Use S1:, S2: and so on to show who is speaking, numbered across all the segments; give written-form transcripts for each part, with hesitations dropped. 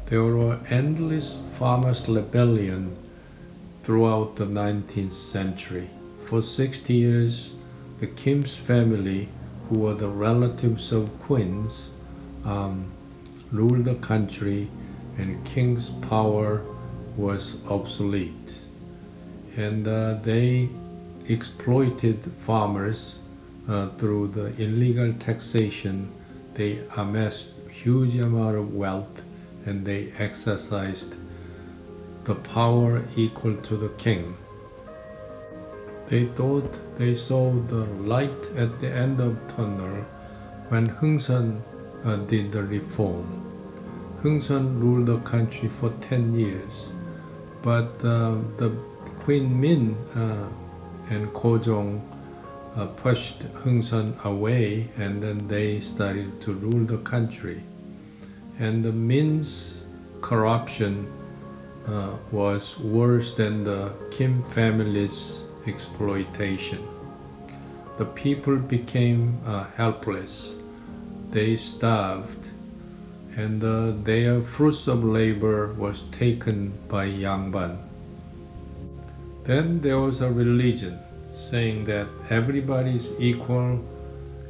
S1: There were endless farmers' rebellion throughout the 19th century. For 60 years, the Kim's family, who were the relatives of queens, ruled the country, and king's power was obsolete. And they exploited farmers through the illegal taxation. They amassed huge amount of wealth, and they exercised the power equal to the king. They thought they saw the light at the end of tunnel when Hungsan did the reform. Hungsan ruled the country for 10 years, but the Queen Min and Kojong pushed Hungsan away, and then they started to rule the country. And the Min's corruption was worse than the Kim family's exploitation. The people became helpless. They starved, and their fruits of labor was taken by Yangban. Then there was a religion saying that everybody is equal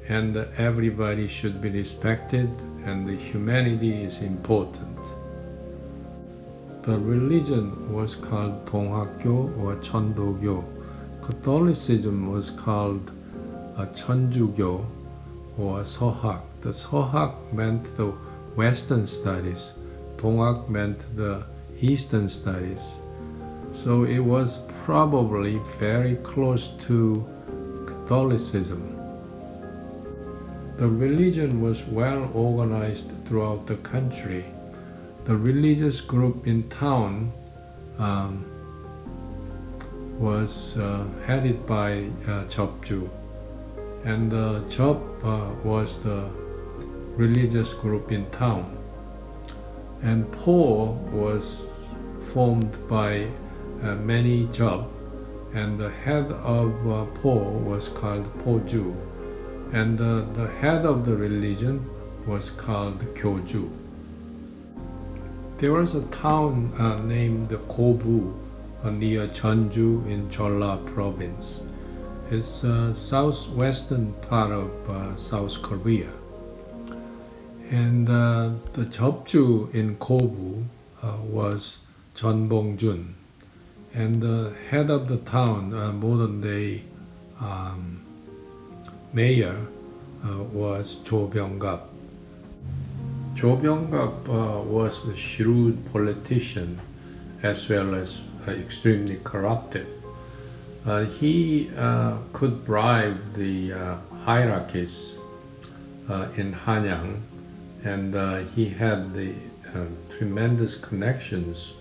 S1: and everybody should be respected and the humanity is important. The religion was called Donghak or Cheondogyo. Catholicism was called Cheonju or Sohak. The Sohak meant the Western studies. Donghak meant the Eastern studies. So it was probably very close to Catholicism. The religion was well organized throughout the country. The religious group in town was headed by Jeopju, and Jeop was the religious group in town. And Po was formed by many Jeop, and the head of Po was called Poju, and the head of the religion was called Kyoju. There was a town named Kobu near Jeonju in Jeolla province. It's southwestern part of South Korea. And the Jeopju in Kobu was Jeonbongjun. And the head of the town, modern day mayor, was Jo Byung-gap. Jo Byung-gap was a shrewd politician as well as extremely corrupted. He could bribe the hierarchies in Hanyang, and he had the tremendous connections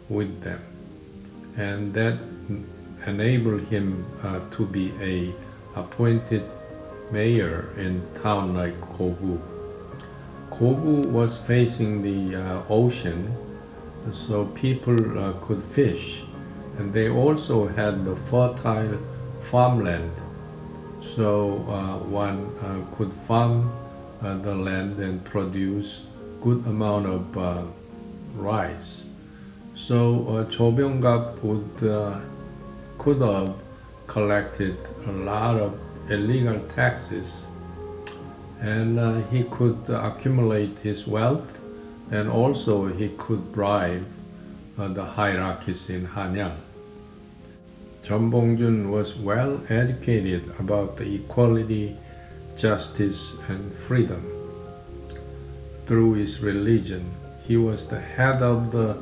S1: with them, and that enabled him to be a appointed mayor in town like Kobu. Kobu was facing the ocean, so people could fish, and they also had the fertile farmland, so one could farm the land and produce good amount of rice. So Jo Byung-gap could have collected a lot of illegal taxes, and he could accumulate his wealth, and also he could bribe the hierarchies in Hanyang. Jeonbongjun was well educated about the equality, justice, and freedom. Through his religion, he was the head of the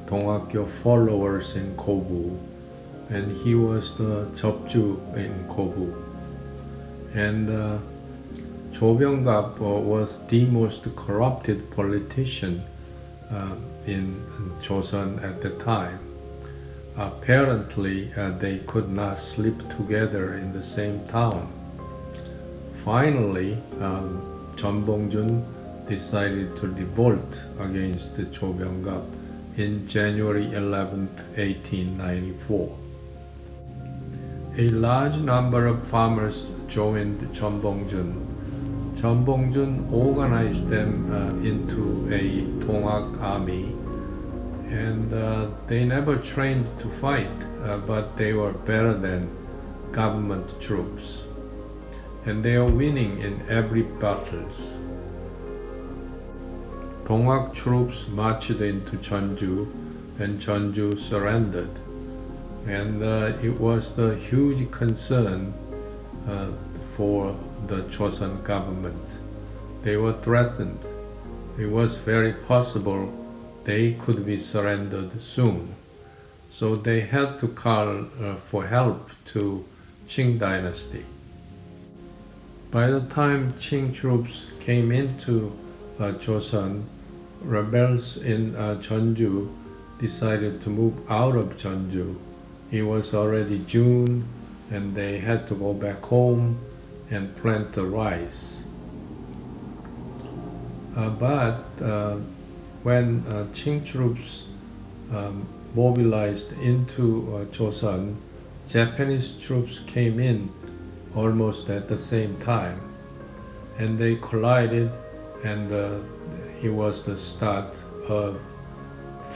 S1: Donghak followers in Kobu, and he was the Jeopju in Kobu. And Jo Byung-gap was the most corrupted politician in Joseon at the time. Apparently, they could not sleep together in the same town. Finally, Jeonbongjun decided to revolt against Jo Byung-gap in January 11, 1894. A large number of farmers joined Jeonbongjun. Jeonbongjun organized them into a Donghak army and they never trained to fight, but they were better than government troops, and they are winning in every battles. Donghak troops marched into Jeonju, and Jeonju surrendered, and it was the huge concern for the Joseon government. They were threatened. It was very possible they could be surrendered soon. So they had to call for help to Qing dynasty. By the time Qing troops came into Joseon, rebels in Jeonju decided to move out of Jeonju. It was already June, and they had to go back home and plant the rice. But when Qing troops mobilized into Joseon, Japanese troops came in almost at the same time, and they collided, and it was the start of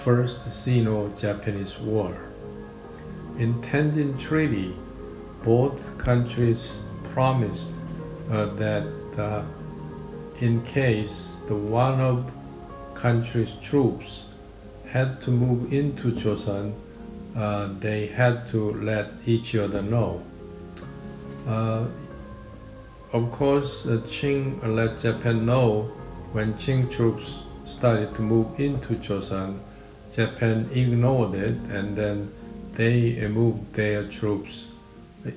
S1: First Sino-Japanese War. In Tenjin Treaty, both countries promised that in case the one of country's troops had to move into Joseon, they had to let each other know. Of course, Qing let Japan know when Qing troops started to move into Joseon. Japan ignored it, and then they moved their troops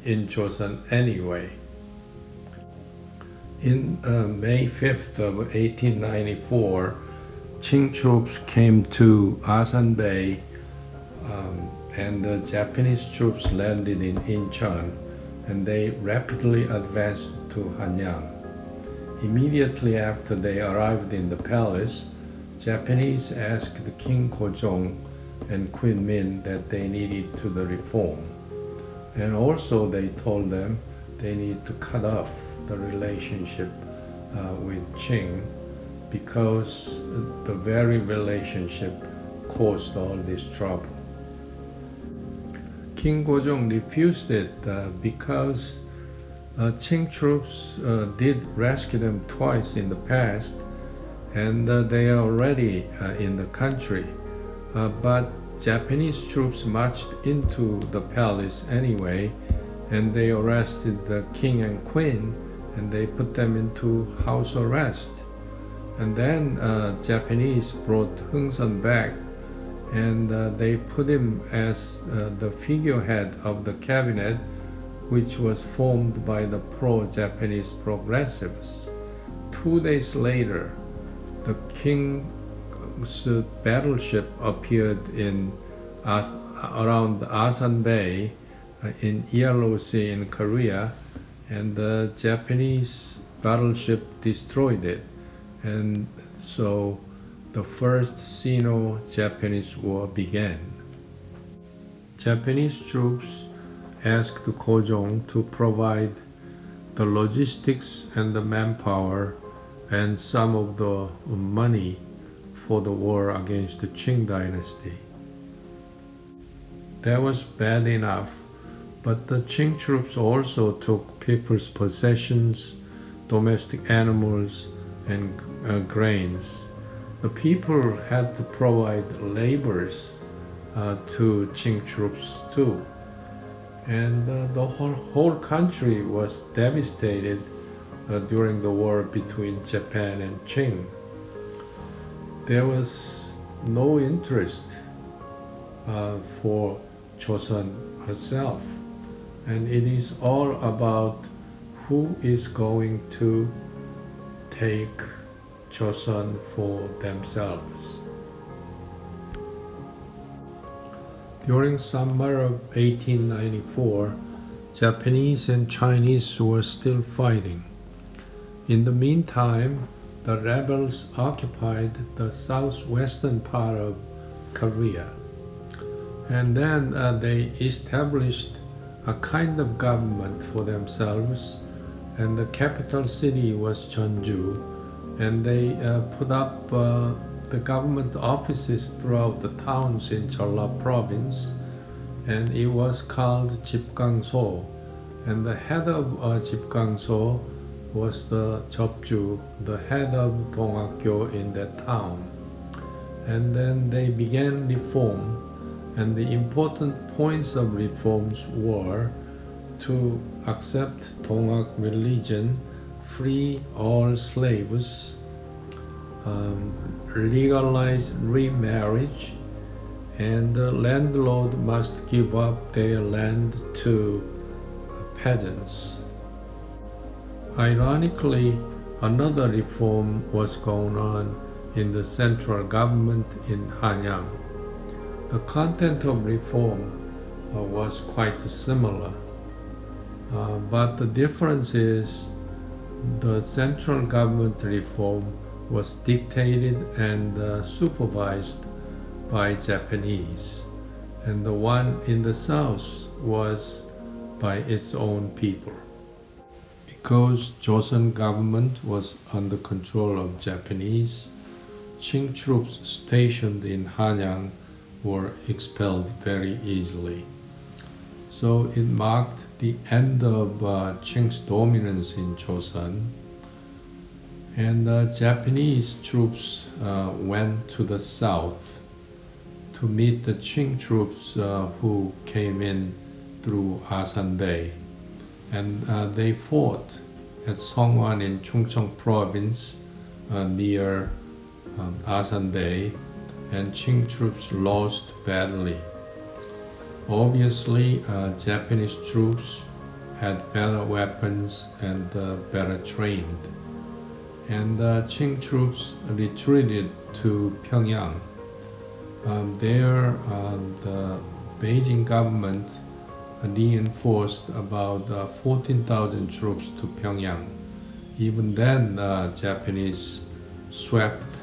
S1: in Joseon anyway. In May 5th of 1894, Qing troops came to Asan Bay, and the Japanese troops landed in Incheon, and they rapidly advanced to Hanyang. Immediately after they arrived in the palace, Japanese asked King Gojong and Queen Min that they needed to the reform, and also they told them they need to cut off the relationship with Qing, because the very relationship caused all this trouble. King Gojong refused it because Qing troops did rescue them twice in the past, and they are already in the country. But Japanese troops marched into the palace anyway, and they arrested the king and queen, and they put them into house arrest. And then Japanese brought Hungsun back, and they put him as the figurehead of the cabinet, which was formed by the pro-Japanese progressives. 2 days later, the king's battleship appeared in around Asan Bay in Yellow Sea in Korea, and the Japanese battleship destroyed it. And so the First Sino-Japanese War began. Japanese troops asked Gojong to provide the logistics and the manpower and some of the money for the war against the Qing dynasty. That was bad enough, but the Qing troops also took people's possessions, domestic animals, and grains. The people had to provide labors to Qing troops too. And the whole country was devastated during the war between Japan and Qing. There was no interest for Joseon herself, and it is all about who is going to take Joseon for themselves. During summer of 1894, Japanese and Chinese were still fighting. In the meantime, the rebels occupied the southwestern part of Korea. And then they established a kind of government for themselves, and the capital city was Jeonju, and they put up the government offices throughout the towns in Jeolla province, and it was called Jipgangso. And the head of Jipgangso was the Jeopju, the head of Donghak in that town. And then they began reform, and the important points of reforms were to accept Donghak religion, free all slaves, legalize remarriage, and the landlord must give up their land to peasants. Ironically, another reform was going on in the central government in Hanyang. The content of reform was quite similar, but the difference is the central government reform was dictated and supervised by Japanese, and the one in the south was by its own people. Because Joseon government was under control of Japanese, Qing troops stationed in Hanyang were expelled very easily. So it marked the end of Qing's dominance in Joseon, and Japanese troops went to the south to meet the Qing troops who came in through Asan Bay, and they fought at Songwan in Chungcheong province near Asan Bay, and Qing troops lost badly. Obviously, Japanese troops had better weapons and better trained, and Qing troops retreated to Pyongyang. There, the Beijing government reinforced about 14,000 troops to Pyongyang. Even then, Japanese swept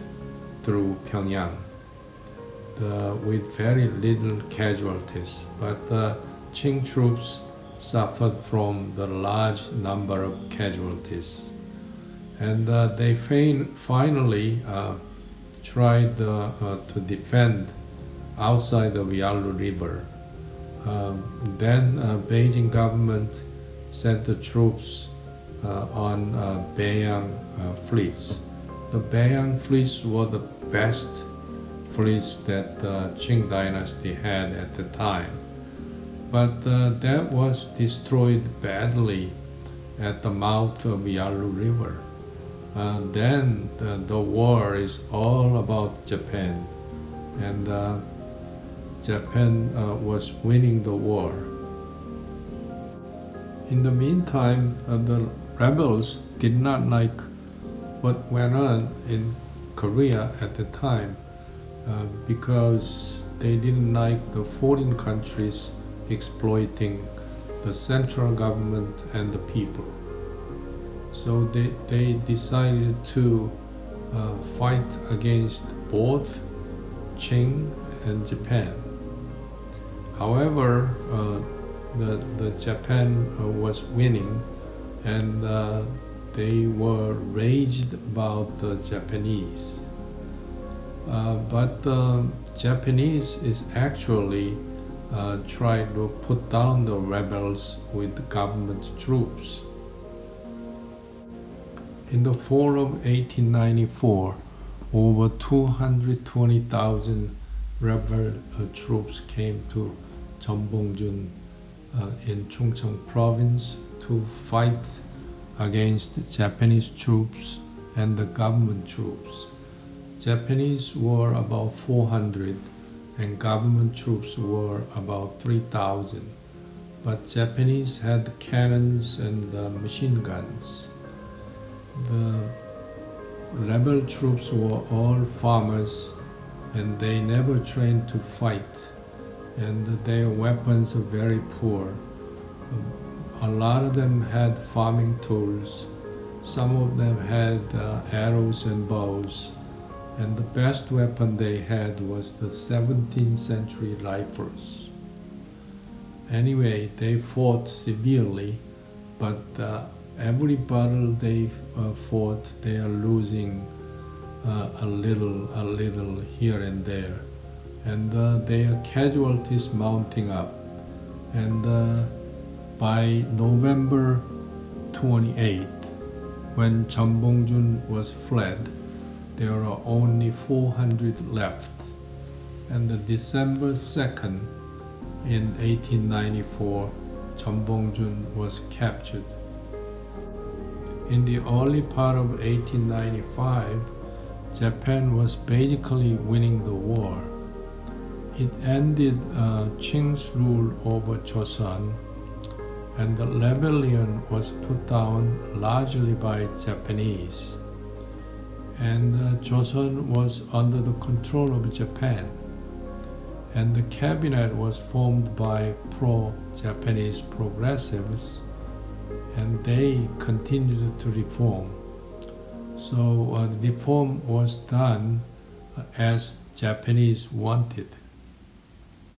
S1: through Pyongyang with very little casualties, but Qing troops suffered from the large number of casualties, and they finally tried to defend outside of Yalu River. Then Beijing government sent the troops on Beiyang fleets. The Beiyang fleets were the best fleets that the Qing dynasty had at the time, but that was destroyed badly at the mouth of Yalu River. Then the war is all about Japan, and Japan was winning the war. In the meantime, the rebels did not like what went on in Korea at the time, because they didn't like the foreign countries exploiting the central government and the people. So they decided to fight against both Qing and Japan. However, the Japan was winning, and they were raged about the Japanese. But the Japanese is actually trying to put down the rebels with the government troops. In the fall of 1894, over 220,000 rebel troops came to Jeonbongjun in Chungcheong province to fight against the Japanese troops and the government troops. Japanese were about 400 and government troops were about 3,000, but Japanese had cannons and machine guns. The rebel troops were all farmers, and they never trained to fight, and their weapons are very poor. A lot of them had farming tools, some of them had arrows and bows, and the best weapon they had was the 17th century rifles. Anyway, they fought severely, but every battle they fought, they are losing a little here and there, and their casualties mounting up. And by November 28th, when Jeonbong-jun was fled, there are only 400 left. And December 2nd, in 1894, Jeonbong-jun was captured. In the early part of 1895, Japan was basically winning the war. It ended Qing's rule over Joseon, and the rebellion was put down largely by Japanese. And Joseon was under the control of Japan, and the cabinet was formed by pro-Japanese progressives, and they continued to reform. So the reform was done as Japanese wanted.